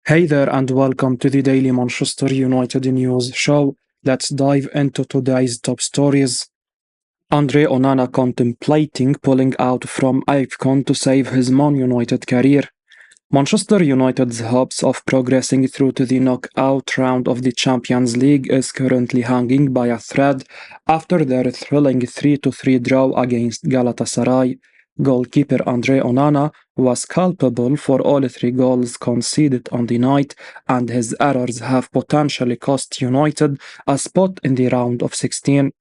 Hey there and welcome to the Daily Manchester United News Show. Let's dive into today's top stories. Andre Onana contemplating pulling out from AFCON to save his Man United career. Manchester United's hopes of progressing through to the knockout round of the Champions League is currently hanging by a thread after their thrilling 3-3 draw against Galatasaray. Goalkeeper Andre Onana was culpable for all three goals conceded on the night, and his errors have potentially cost United a spot in the round of 16.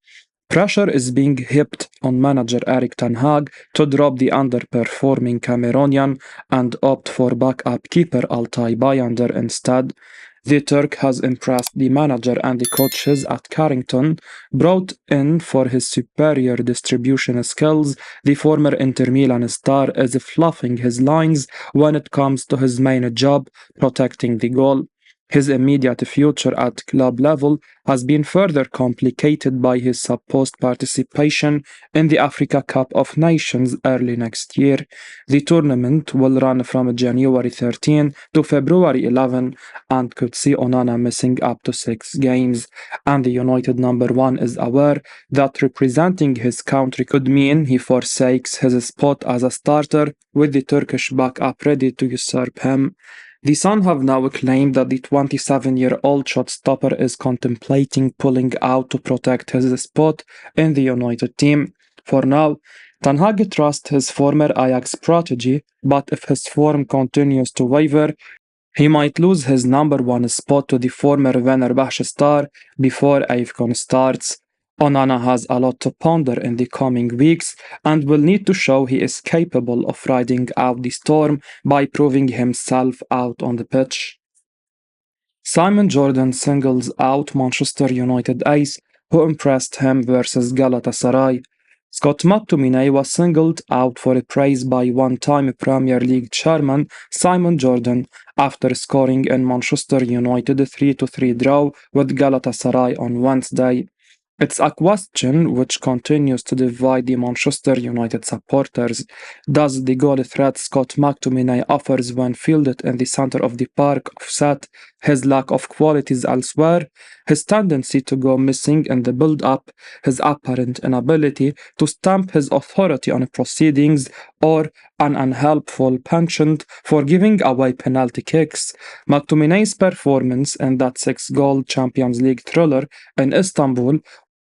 Pressure is being heaped on manager Eric Tan Haag to drop the underperforming Cameroonian and opt for backup keeper Altay Bayender instead. The Turk has impressed the manager and the coaches at Carrington, brought in for his superior distribution skills. The former Inter Milan star is fluffing his lines when it comes to his main job, protecting the goal. His immediate future at club level has been further complicated by his supposed participation in the Africa Cup of Nations early next year. The tournament will run from January 13 to February 11 and could see Onana missing up to 6 games. And the United number 1 is aware that representing his country could mean he forsakes his spot as a starter, with the Turkish backup ready to usurp him. The Sun have now claimed that the 27-year-old shot-stopper is contemplating pulling out to protect his spot in the United team. For now, Ten Hag trusts his former Ajax protege, but if his form continues to waver, he might lose his number 1 spot to the former Fenerbahce star before AFCON starts. Onana has a lot to ponder in the coming weeks and will need to show he is capable of riding out the storm by proving himself out on the pitch. Simon Jordan singles out Manchester United ace who impressed him versus Galatasaray. Scott McTominay was singled out for praise by one-time Premier League chairman Simon Jordan after scoring in Manchester United 3-3 draw with Galatasaray on Wednesday. It's a question which continues to divide the Manchester United supporters. Does the goal threat Scott McTominay offers when fielded in the centre of the park offset his lack of qualities elsewhere, his tendency to go missing in the build-up, his apparent inability to stamp his authority on proceedings, or an unhelpful penchant for giving away penalty kicks? McTominay's performance in that 6-goal Champions League thriller in Istanbul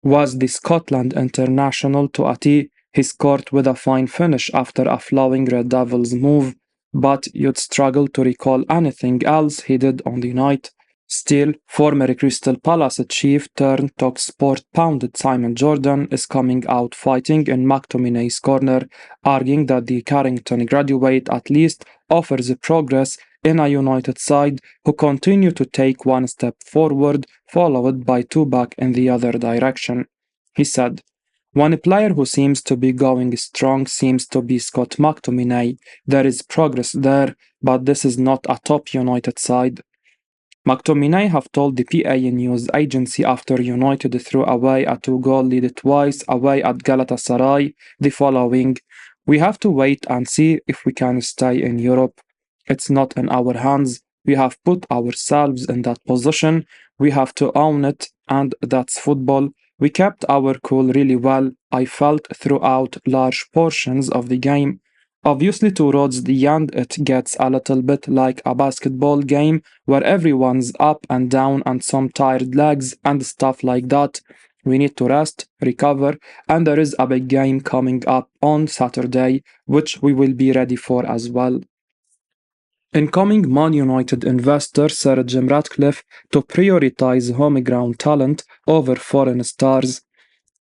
was the Scotland international to a T. He scored with a fine finish after a flowing Red Devils move, but you'd struggle to recall anything else he did on the night. Still, former Crystal Palace chief turned TalkSport pundit Simon Jordan is coming out fighting in McTominay's corner, arguing that the Carrington graduate at least offers progress in a United side who continue to take one step forward, followed by 2 back in the other direction. He said, "One player who seems to be going strong seems to be Scott McTominay. There is progress there, but this is not a top United side." McTominay have told the PA news agency after United threw away a 2-goal lead twice away at Galatasaray the following, "We have to wait and see if we can stay in Europe. It's not in our hands. We have put ourselves in that position. We have to own it, and that's football. We kept our cool really well, I felt, throughout large portions of the game. Obviously, towards the end, it gets a little bit like a basketball game where everyone's up and down and some tired legs and stuff like that. We need to rest, recover, and there is a big game coming up on Saturday, which we will be ready for as well." Incoming Man United investor Sir Jim Ratcliffe to prioritise homegrown talent over foreign stars.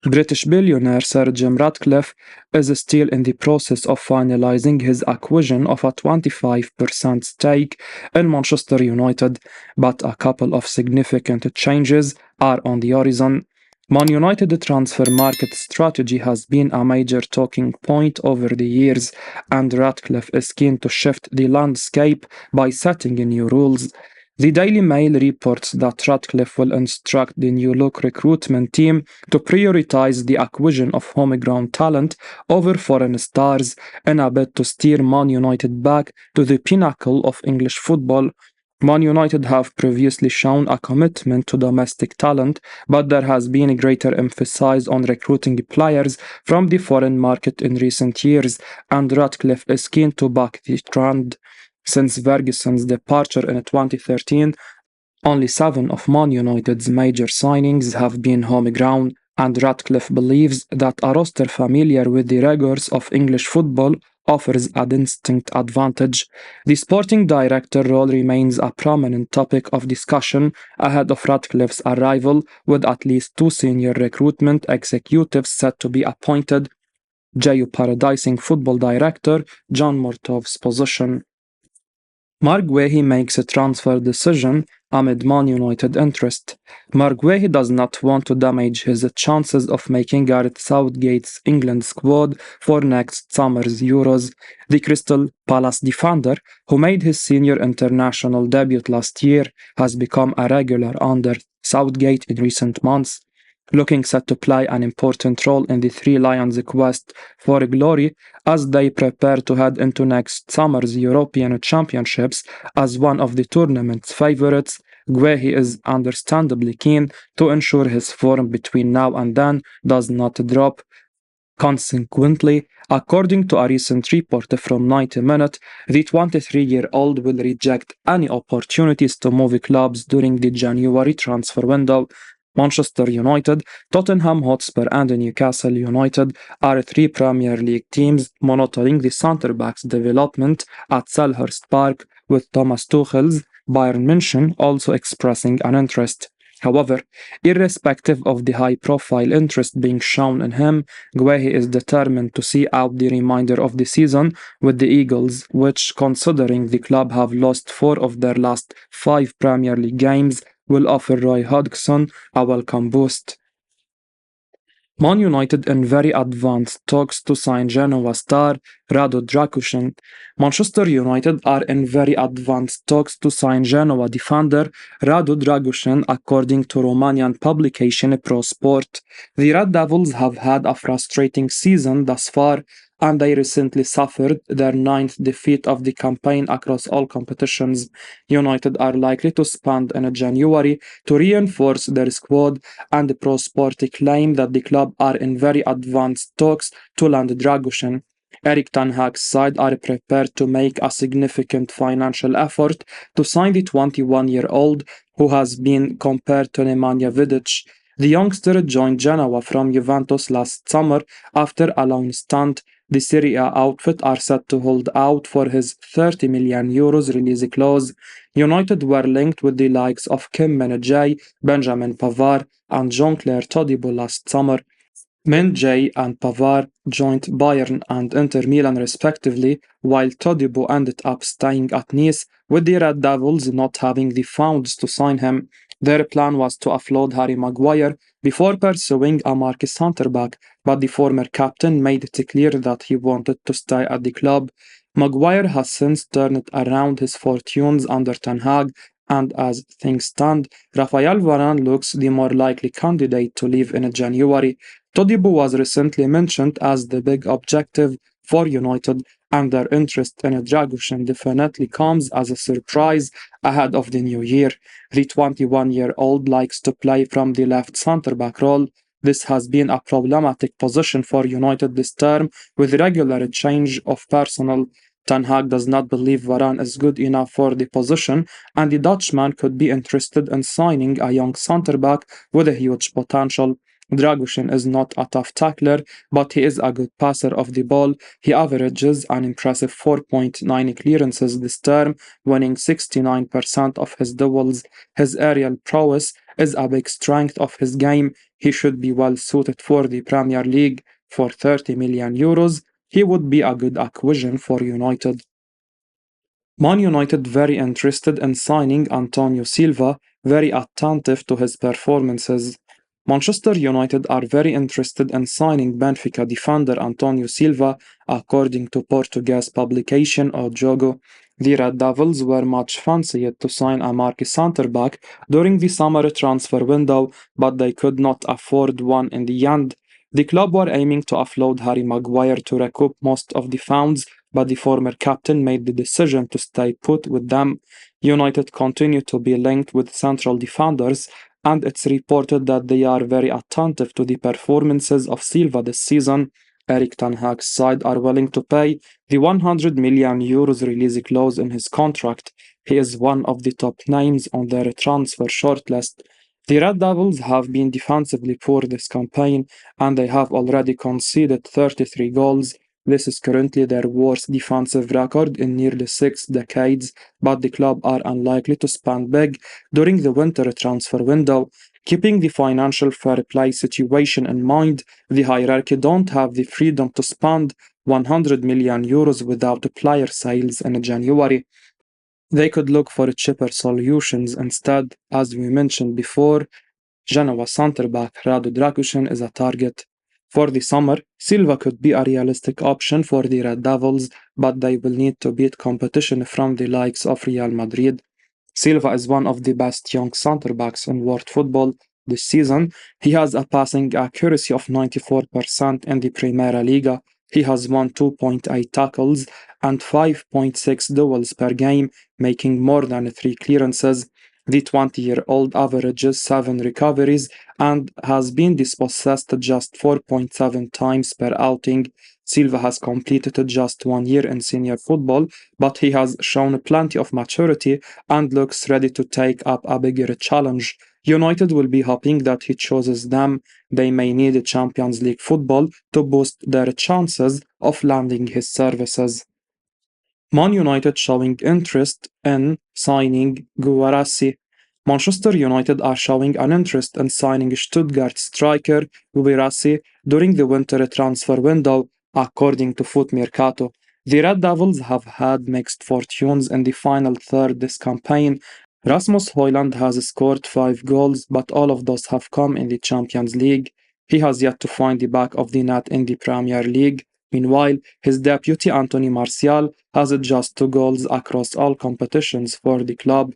British billionaire Sir Jim Ratcliffe is still in the process of finalising his acquisition of a 25% stake in Manchester United, but a couple of significant changes are on the horizon. Man United transfer market strategy has been a major talking point over the years, and Ratcliffe is keen to shift the landscape by setting new rules. The Daily Mail reports that Ratcliffe will instruct the new look recruitment team to prioritise the acquisition of homegrown talent over foreign stars in a bid to steer Man United back to the pinnacle of English football. Man United have previously shown a commitment to domestic talent, but there has been a greater emphasis on recruiting players from the foreign market in recent years, and Ratcliffe is keen to back the trend. Since Ferguson's departure in 2013, only 7 of Man United's major signings have been homegrown, and Ratcliffe believes that a roster familiar with the rigors of English football offers a distinct advantage. The sporting director role remains a prominent topic of discussion ahead of Ratcliffe's arrival, with at least 2 senior recruitment executives set to be appointed, jeopardizing football director John Murtaugh's position. Mark Guehi makes a transfer decision amid Man United interest. Mark Guehi does not want to damage his chances of making Gareth Southgate's England squad for next summer's Euros. The Crystal Palace defender, who made his senior international debut last year, has become a regular under Southgate in recent months. Looking set to play an important role in the Three Lions' quest for glory as they prepare to head into next summer's European Championships as one of the tournament's favourites, Guehi is understandably keen to ensure his form between now and then does not drop. Consequently, according to a recent report from 90 Minute, the 23-year-old will reject any opportunities to move clubs during the January transfer window. Manchester United, Tottenham Hotspur and Newcastle United are 3 Premier League teams monitoring the centre-back's development at Selhurst Park, with Thomas Tuchel's Bayern München also expressing an interest. However, irrespective of the high-profile interest being shown in him, Guehi is determined to see out the remainder of the season with the Eagles, which, considering the club have lost 4 of their last 5 Premier League games, will offer Roy Hodgson a welcome boost. Man United in very advanced talks to sign Genoa star Rado Dragusin. Manchester United are in very advanced talks to sign Genoa defender Rado Dragusin, according to Romanian publication Pro Sport. The Red Devils have had a frustrating season thus far, and they recently suffered their 9th defeat of the campaign across all competitions. United are likely to spend in January to reinforce their squad, and the Pro Sport claim that the club are in very advanced talks to land Dragusin. Eric Tan Haag's side are prepared to make a significant financial effort to sign the 21-year-old, who has been compared to Nemanja Vidic. The youngster joined Genoa from Juventus last summer after a long stint. The Serie A outfit are set to hold out for his €30 million release clause. United were linked with the likes of Kim Min-jae, Benjamin Pavard, and Jean-Claire Todibo last summer. Min-jae and Pavard joined Bayern and Inter Milan respectively, while Todibo ended up staying at Nice, with the Red Devils not having the funds to sign him. Their plan was to offload Harry Maguire before pursuing a marquee centre-back, but the former captain made it clear that he wanted to stay at the club. Maguire has since turned around his fortunes under Ten Hag, and as things stand, Rafael Varane looks the more likely candidate to leave in January. Todibo was recently mentioned as the big objective for United, and their interest in Dragusin definitely comes as a surprise ahead of the new year. The 21-year-old likes to play from the left centre-back role. This has been a problematic position for United this term, with regular change of personnel. Ten Hag does not believe Varane is good enough for the position, and the Dutchman could be interested in signing a young centre-back with a huge potential. Dragusin is not a tough tackler, but he is a good passer of the ball. He averages an impressive 4.9 clearances this term, winning 69% of his duels. His aerial prowess is a big strength of his game. He should be well suited for the Premier League. For €30 million, he would be a good acquisition for United. Man United very interested in signing Antonio Silva, very attentive to his performances. Manchester United are very interested in signing Benfica defender Antonio Silva, according to Portuguese publication O Jogo. The Red Devils were much fancied to sign a marquee centre-back during the summer transfer window, but they could not afford one in the end. The club were aiming to offload Harry Maguire to recoup most of the funds but the former captain made the decision to stay put with them. United continue to be linked with central defenders, and it's reported that they are very attentive to the performances of Silva this season. Eric Tan Haag's side are willing to pay the €100 million release clause in his contract. He is one of the top names on their transfer shortlist. The Red Devils have been defensively poor this campaign, and they have already conceded 33 goals. This is currently their worst defensive record in nearly 6 decades, but the club are unlikely to spend big during the winter transfer window. Keeping the financial fair play situation in mind, the hierarchy don't have the freedom to spend €100 million without player sales in January. They could look for cheaper solutions instead. As we mentioned before, Genoa centre-back Radu Dragusin is a target. For the summer, Silva could be a realistic option for the Red Devils, but they will need to beat competition from the likes of Real Madrid. Silva is one of the best young centre-backs in world football this season. He has a passing accuracy of 94% in the Primera Liga. He has won 2.8 tackles and 5.6 duels per game, making more than 3 clearances. The 20-year-old averages 7 recoveries and has been dispossessed just 4.7 times per outing. Silva has completed just 1 year in senior football, but he has shown plenty of maturity and looks ready to take up a bigger challenge. United will be hoping that he chooses them. They may need Champions League football to boost their chances of landing his services. Man United showing interest in signing Guarassi. Manchester United are showing an interest in signing Stuttgart striker Guarassi during the winter transfer window, according to Foot Mercato. The Red Devils have had mixed fortunes in the final third this campaign. Rasmus Højlund has scored 5 goals, but all of those have come in the Champions League. He has yet to find the back of the net in the Premier League. Meanwhile, his deputy Anthony Martial has just 2 goals across all competitions for the club.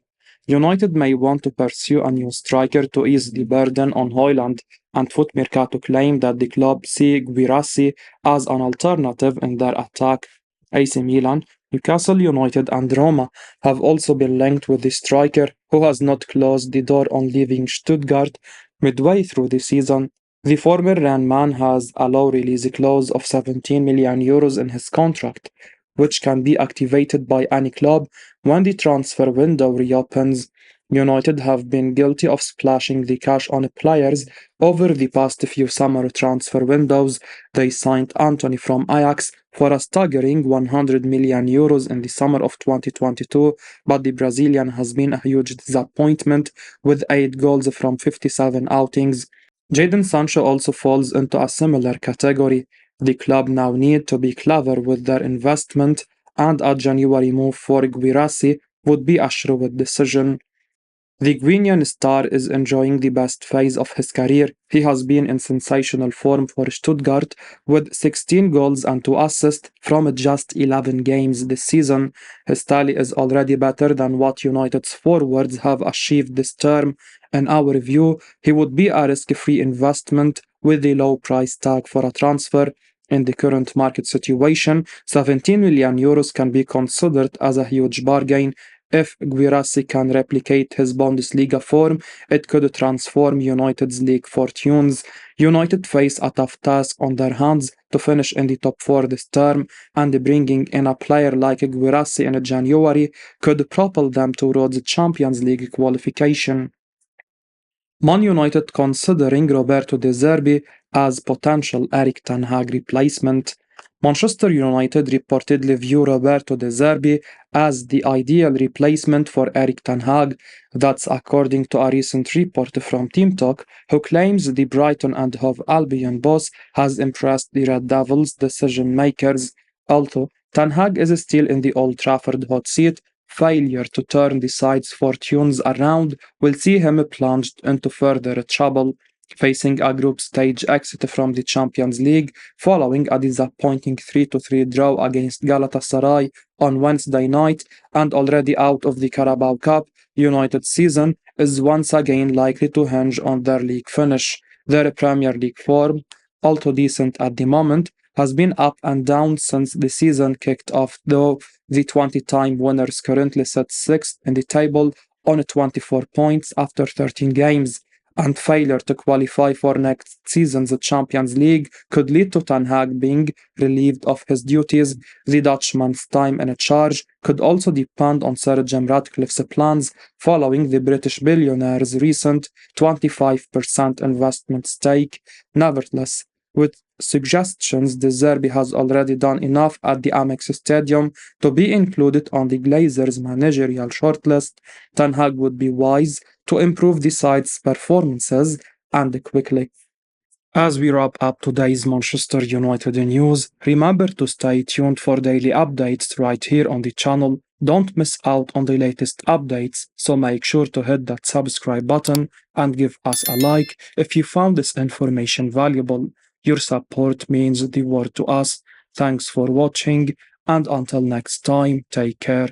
United may want to pursue a new striker to ease the burden on Højlund, and Foot Mercato claim that the club see Guirassi as an alternative in their attack. AC Milan, Newcastle United and Roma have also been linked with the striker, who has not closed the door on leaving Stuttgart midway through the season. The former Real man has a low release clause of €17 million in his contract, which can be activated by any club when the transfer window reopens. United have been guilty of splashing the cash on players over the past few summer transfer windows. They signed Antony from Ajax for a staggering €100 million in the summer of 2022, but the Brazilian has been a huge disappointment with 8 goals from 57 outings. Jadon Sancho also falls into a similar category. The club now need to be clever with their investment, and a January move for Guirassi would be a shrewd decision. The Guinean star is enjoying the best phase of his career. He has been in sensational form for Stuttgart with 16 goals and 2 assists from just 11 games this season. His tally is already better than what United's forwards have achieved this term. In our view, he would be a risk-free investment with a low price tag for a transfer. In the current market situation, €17 million can be considered as a huge bargain. If Guirassi can replicate his Bundesliga form, it could transform United's league fortunes. United face a tough task on their hands to finish in the top 4 this term, and bringing in a player like Guirassi in January could propel them towards Champions League qualification. Man United considering Roberto De Zerbi as potential Eric Tan Haag replacement. Manchester United reportedly view Roberto De Zerbi as the ideal replacement for Eric Tan Haag. That's according to a recent report from Team Talk, who claims the Brighton and Hove Albion boss has impressed the Red Devils decision makers. Although Tan Haag is still in the Old Trafford hot seat, failure to turn the side's fortunes around will see him plunged into further trouble, facing a group stage exit from the Champions League following a disappointing 3-3 draw against Galatasaray on Wednesday night, and already out of the Carabao Cup. United's season is once again likely to hinge on their league finish. Their Premier League form, although decent at the moment, has been up and down since the season kicked off, though the 20-time winners currently sit sixth in the table on 24 points after 13 games, and failure to qualify for next season's Champions League could lead to Tan Haag being relieved of his duties. The Dutchman's time in charge could also depend on Sir Jim Ratcliffe's plans following the British billionaire's recent 25% investment stake. Nevertheless, with suggestions De Zerbi has already done enough at the Amex Stadium to be included on the Glazers' managerial shortlist, Ten Hag would be wise to improve the side's performances and quickly. As we wrap up today's Manchester United news, remember to stay tuned for daily updates right here on the channel. Don't miss out on the latest updates, so make sure to hit that subscribe button and give us a like if you found this information valuable. Your support means the world to us. Thanks for watching, and until next time, take care.